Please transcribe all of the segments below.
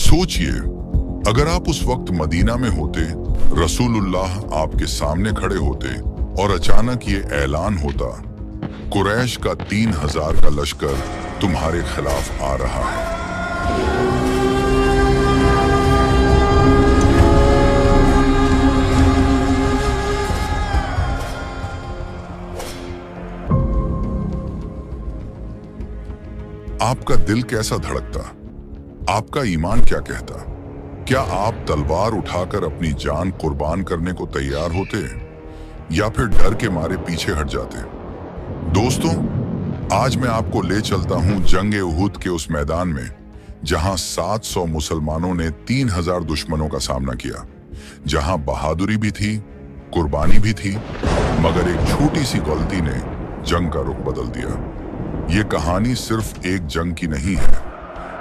सोचिए, अगर आप उस वक्त मदीना में होते, रसूलुल्लाह आपके सामने खड़े होते और अचानक ये ऐलान होता, कुरैश का 3000 का लश्कर तुम्हारे खिलाफ आ रहा है। आपका दिल कैसा धड़कता? आपका ईमान क्या कहता? क्या आप तलवार उठाकर अपनी जान कुर्बान करने को तैयार होते या फिर डर के मारे पीछे हट जाते? दोस्तों, आज मैं आपको ले चलता हूं जंग उहुद के उस मैदान में जहां 700 मुसलमानों ने 3000 दुश्मनों का सामना किया, जहां बहादुरी भी थी, कुर्बानी भी थी, मगर एक छोटी सी गलती ने जंग का रुख बदल दिया। ये कहानी सिर्फ एक जंग की नहीं है,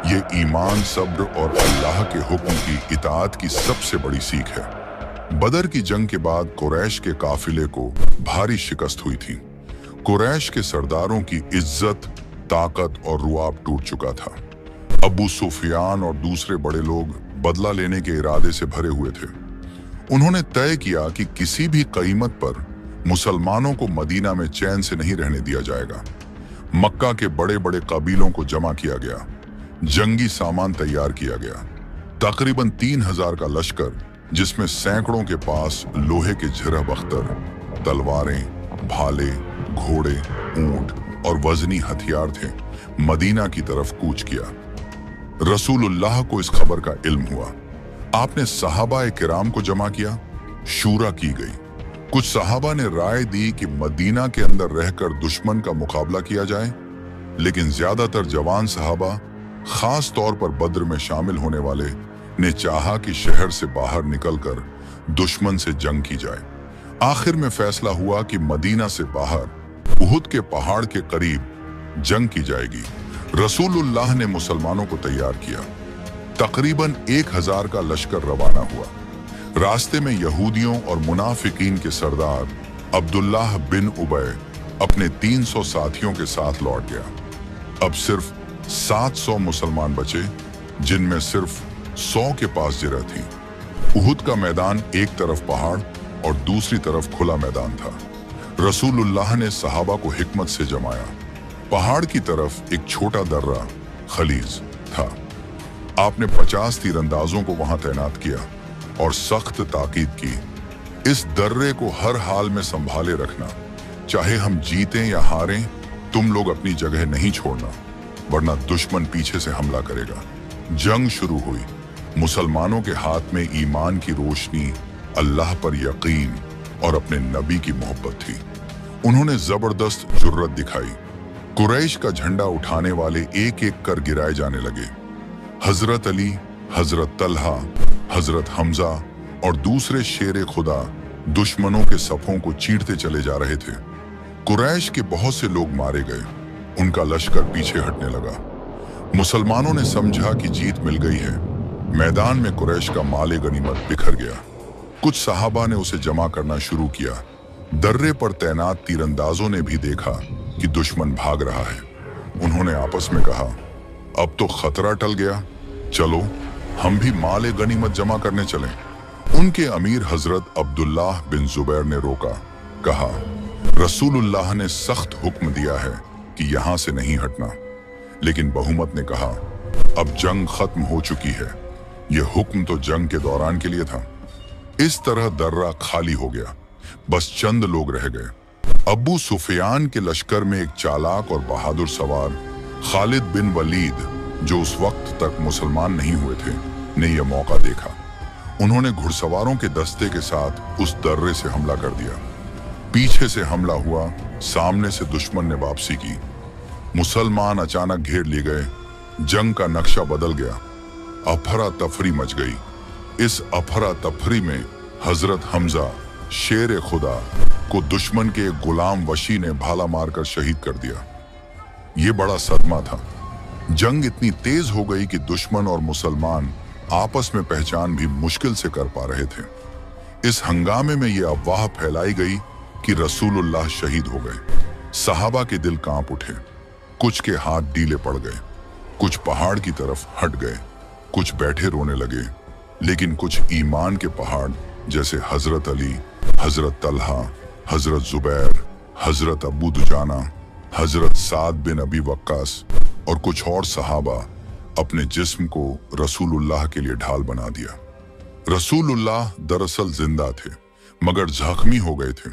ये ईमान, सब्र और अल्लाह के हुक्म की इताअत की सबसे बड़ी सीख है। बदर की जंग के बाद कुरैश के काफिले को भारी शिकस्त हुई थी। कुरैश के सरदारों की इज्जत, ताकत और रुआब टूट चुका था। अबू सुफियान और दूसरे बड़े लोग बदला लेने के इरादे से भरे हुए थे। उन्होंने तय किया कि किसी भी कीमत पर मुसलमानों को मदीना में चैन से नहीं रहने दिया जाएगा। मक्का के बड़े बड़े कबीलों को जमा किया गया, जंगी सामान तैयार किया गया। तकरीबन 3000 का लश्कर, जिसमें सैकड़ों के पास लोहे के झिरह बख्तर, तलवारें, भाले, घोड़े, ऊंट और वजनी हथियार थे, मदीना की तरफ कूच किया। रसूलुल्लाह को इस खबर का इल्म हुआ। आपने सहाबा किराम को जमा किया, शूरा की गई। कुछ सहाबा ने राय दी कि मदीना के अंदर रहकर दुश्मन का मुकाबला किया जाए, लेकिन ज्यादातर जवान सहाबा, खास तौर पर बद्र में शामिल होने वाले, ने चाहा कि शहर से बाहर निकलकर दुश्मन से जंग की जाए। आखिर में फैसला हुआ कि मदीना से बाहर उहुद के पहाड़ के करीब जंग की जाएगी। रसूलुल्लाह ने मुसलमानों को तैयार किया। तकरीबन 1000 का लश्कर रवाना हुआ। रास्ते में यहूदियों और मुनाफिकीन के सरदार अब्दुल्लाह बिन उबय अपने 300 साथियों के साथ लौट गया। अब सिर्फ 700 मुसलमान बचे, जिनमें सिर्फ 100 के पास जिरह थी। उहुद का मैदान एक तरफ पहाड़ और दूसरी तरफ खुला मैदान था। रसूलुल्लाह ने सहाबा को हिकमत से जमाया। पहाड़ की तरफ एक छोटा दर्रा, खलीज, था। आपने 50 तीरंदाजों को वहां तैनात किया और सख्त ताकीद की, इस दर्रे को हर हाल में संभाले रखना। चाहे हम जीतें या हारें, तुम लोग अपनी जगह नहीं छोड़ना, वरना दुश्मन पीछे से हमला करेगा। जंग शुरू हुई। मुसलमानों के हाथ में ईमान की रोशनी, अल्लाह पर यकीन और अपने नबी की मोहब्बत थी। उन्होंने जबरदस्त जुर्रत दिखाई। कुरैश का झंडा उठाने वाले एक एक कर गिराए जाने लगे। हजरत अली, हजरत तलहा, हजरत हमजा और दूसरे शेरे खुदा दुश्मनों के सफों को चीरते चले जा रहे थे। कुरैश के बहुत से लोग मारे गए। उनका लश्कर पीछे हटने लगा। मुसलमानों ने समझा कि जीत मिल गई है। मैदान में कुरैश का माले गनीमत बिखर गया। कुछ सहाबा ने उसे जमा करना शुरू किया। दर्रे पर तैनात तीरंदाजों ने भी देखा कि दुश्मन भाग रहा है। उन्होंने आपस में कहा, अब तो खतरा टल गया, चलो हम भी माले गनीमत जमा करने चलें। उनके अमीर हजरत अब्दुल्लाह बिन जुबैर ने रोका, कहा, रसूलुल्लाह ने सख्त हुक्म दिया है कि यहां से नहीं हटना। लेकिन बहुमत ने कहा, अब जंग खत्म हो चुकी है, यह हुक्म तो जंग के दौरान के लिए था। इस तरह दर्रा खाली हो गया, बस चंद लोग रह गए। अबू सुफियान के लश्कर में एक चालाक और बहादुर सवार खालिद बिन वलीद, जो उस वक्त तक मुसलमान नहीं हुए थे, ने यह मौका देखा। उन्होंने घुड़सवारों के दस्ते के साथ उस दर्रे से हमला कर दिया। पीछे से हमला हुआ, सामने से दुश्मन ने वापसी की। मुसलमान अचानक घेर लिए गए। जंग का नक्शा बदल गया। अफरा तफरी मच गई। इस अफरा तफरी में हजरत हमजा, शेर खुदा, को दुश्मन के एक गुलाम वशी ने भाला मारकर शहीद कर दिया। ये बड़ा सदमा था। जंग इतनी तेज हो गई कि दुश्मन और मुसलमान आपस में पहचान भी मुश्किल से कर पा रहे थे। इस हंगामे में यह अफवाह फैलाई गई कि रसूलुल्लाह शहीद हो गए। सहाबा के दिल कांप उठे। कुछ के हाथ ढीले पड़ गए, कुछ पहाड़ की तरफ हट गए। कुछ बैठे रोने लगे, लेकिन कुछ ईमान के पहाड़ जैसे हजरत अली, हजरत तलहा, हजरत जुबैर, हजरत अबू दुजाना, हजरत साद बिन अबी वक्कास और कुछ और सहाबा अपने जिस्म को रसूलुल्लाह के लिए ढाल बना दिया। रसूलुल्लाह दरअसल जिंदा थे, मगर जख्मी हो गए थे।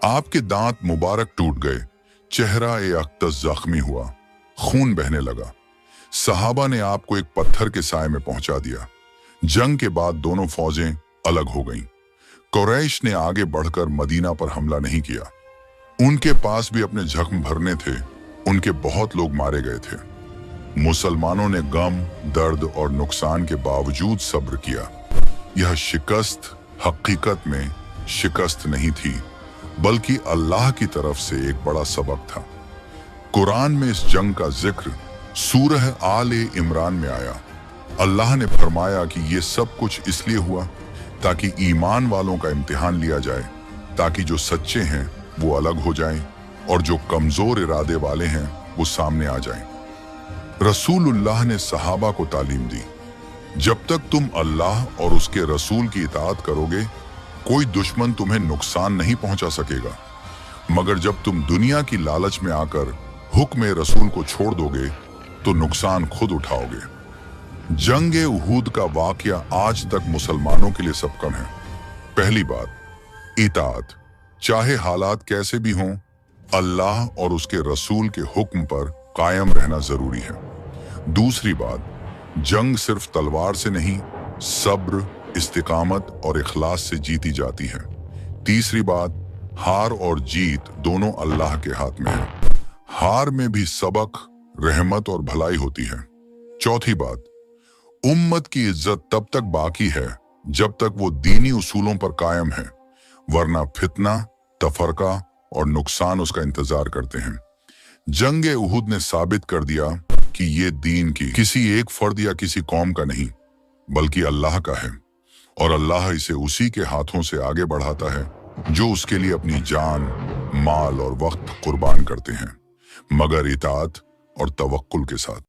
आपके दांत मुबारक टूट गए, चेहरा ए अख्तस जख्मी हुआ, खून बहने लगा। सहाबा ने आपको एक पत्थर के साए में पहुंचा दिया। जंग के बाद दोनों फौजें अलग हो गईं। कुरैश ने आगे बढ़कर मदीना पर हमला नहीं किया। उनके पास भी अपने जख्म भरने थे। उनके बहुत लोग मारे गए थे। मुसलमानों ने गम, दर्द और नुकसान के बावजूद सब्र किया। यह शिकस्त हकीकत में शिकस्त नहीं थी, बल्कि अल्लाह की तरफ से एक बड़ा सबक था। कुरान में इस जंग का जिक्र सूरह आल इमरान में आया। अल्लाह ने फरमाया कि ये सब कुछ इसलिए हुआ ताकि ईमान वालों का इम्तिहान लिया जाए, ताकि जो सच्चे हैं वो अलग हो जाएं और जो कमजोर इरादे वाले हैं वो सामने आ जाएं। रसूलुल्लाह ने सहाबा को तालीम दी, जब तक तुम अल्लाह और उसके रसूल की इताअत करोगे, कोई दुश्मन तुम्हें नुकसान नहीं पहुंचा सकेगा, मगर जब तुम दुनिया की लालच में आकर हुक्म रसूल को छोड़ दोगे तो नुकसान खुद उठाओगे। जंग उहूद का वाकया आज तक मुसलमानों के लिए सबकम है। पहली बात, इताअत। चाहे हालात कैसे भी हों, अल्लाह और उसके रसूल के हुक्म पर कायम रहना जरूरी है। दूसरी बात, जंग सिर्फ तलवार से नहीं, सब्र, इस्तिकामत और इखलास से जीती जाती है। तीसरी बात, हार और जीत दोनों अल्लाह के हाथ में है। हार में भी सबक, रहमत और भलाई होती है। चौथी बात, उम्मत की इज्जत तब तक बाकी है जब तक वो दीनी उसूलों पर कायम है, वरना फितना, तफरका और नुकसान उसका इंतजार करते हैं। जंग उहद ने साबित कर दिया कि ये दीन की किसी एक फर्द या किसी कौम का नहीं, बल्कि अल्लाह का है, और अल्लाह इसे उसी के हाथों से आगे बढ़ाता है जो उसके लिए अपनी जान, माल और वक्त कुर्बान करते हैं, मगर इताअत और तवक्कुल के साथ।